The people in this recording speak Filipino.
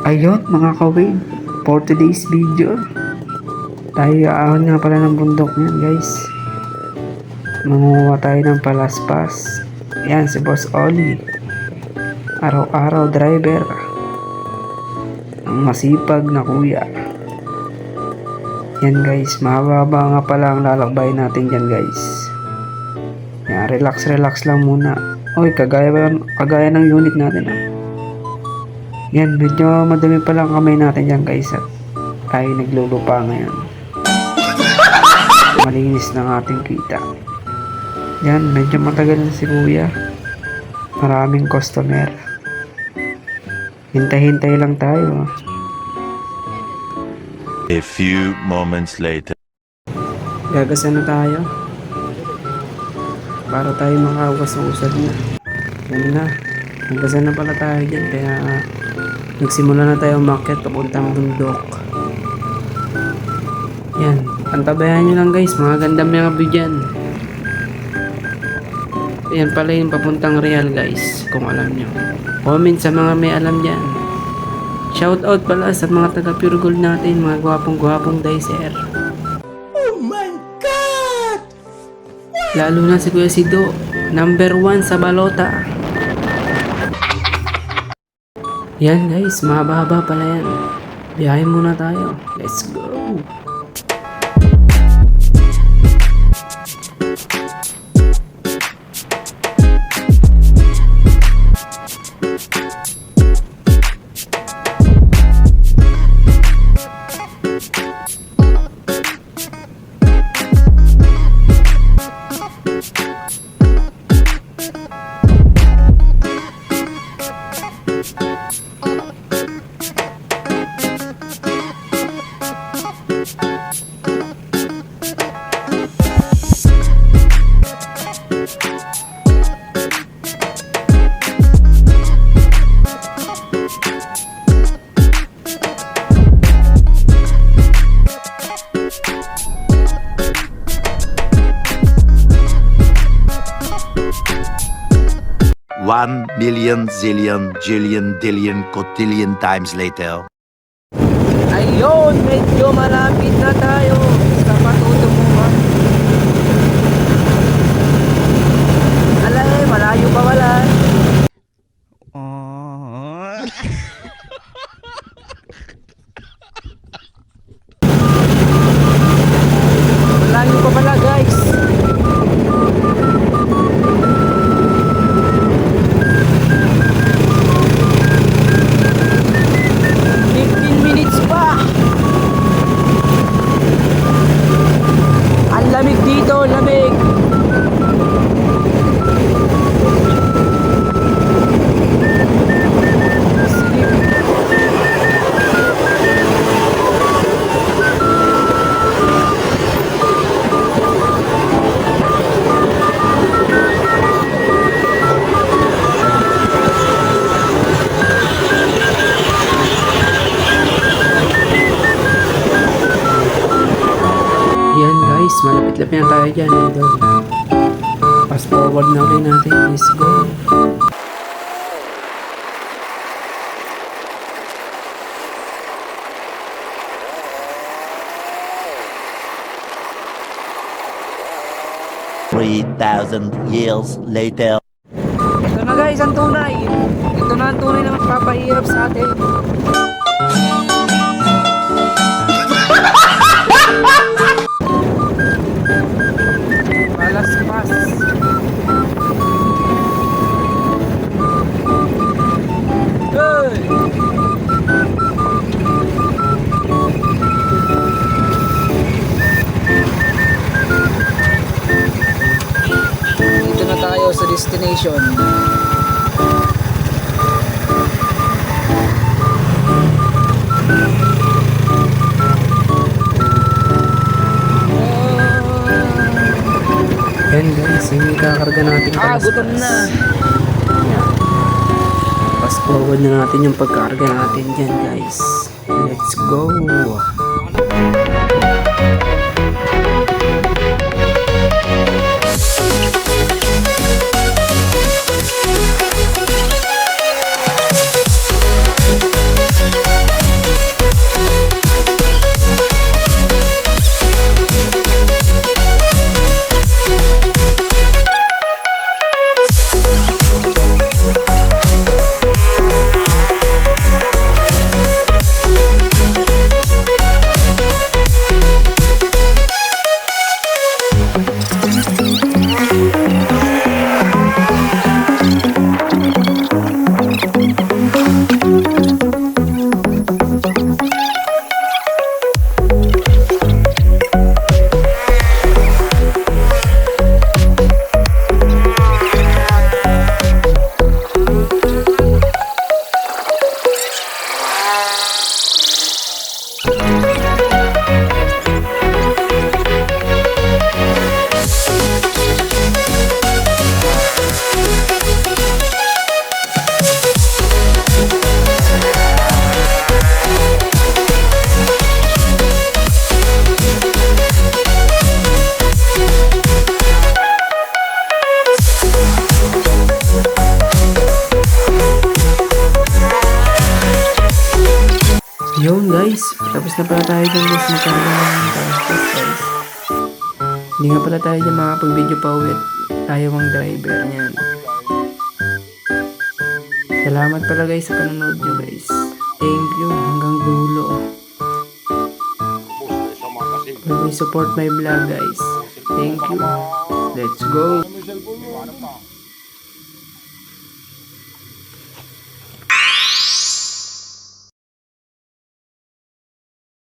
Ayun mga kawig, for today's video, tayo aahon nga pala ng bundok niyan guys. Mangunguha tayo ng palaspas. Yan si Boss Oli, araw-araw driver, ang masipag na kuya. Yan guys, mababa nga pala ang lalakbay natin dyan guys. Yan, relax lang muna. Oy, kagaya ng unit natin ah. Yan, medyo madami pa lang kamay natin dyan guys at tayo naglulupa ngayon. Malinis ng ating kita. Yan, medyo matagal na si kuya. Maraming customer. Hintay-hintay lang tayo. A few moments later. Gagasan na tayo. Para tayo makawas ng usad na. Yan na. Gagasan na pala tayo dyan kaya nagsimula na tayo umakyat papuntang bundok. Yan. Antabayan nyo lang guys. Mga ganda mga view dyan. Yan pala yung papuntang Real guys. Kung alam nyo. Comment sa mga may alam dyan. Shout out pala sa mga taga Pure Gold natin. Mga gwapong dicer. Oh my God! Lalo na si Kuya Sido. Number 1 sa balota. Yan guys. Mahaba pala yan. Biyahe muna tayo. Let's go. One million zillion jillion dillion cotillion times later. Ayun, medyo malapit na tayo sa patutunguhan. Alay, malayo pa wala. Malayo pa pala guys. Lamig dito, lamig. Yan guys, malapit-lapit na tayo dyan. Fast forward na ulit natin. Let's go. Three 3,000 years later. Ito na guys, ang tunay. Ito na ang tunay na magpapahirap sa atin. Palaspas. Dito na tayo sa destination. Yan guys, yung kakarga natin Gutom na. Fast forward na natin yung pagkarga natin dyan guys. Let's go. Yun guys, tapos na pala tayo dyan guys, magkaroon ng transport guys. Hindi nga pala tayo dyan makapag-video pa uwi at ayaw ang driver niyan. Salamat pala guys sa panonood nyo guys. Thank you hanggang dulo. Please support my vlog guys. Thank you. Let's go.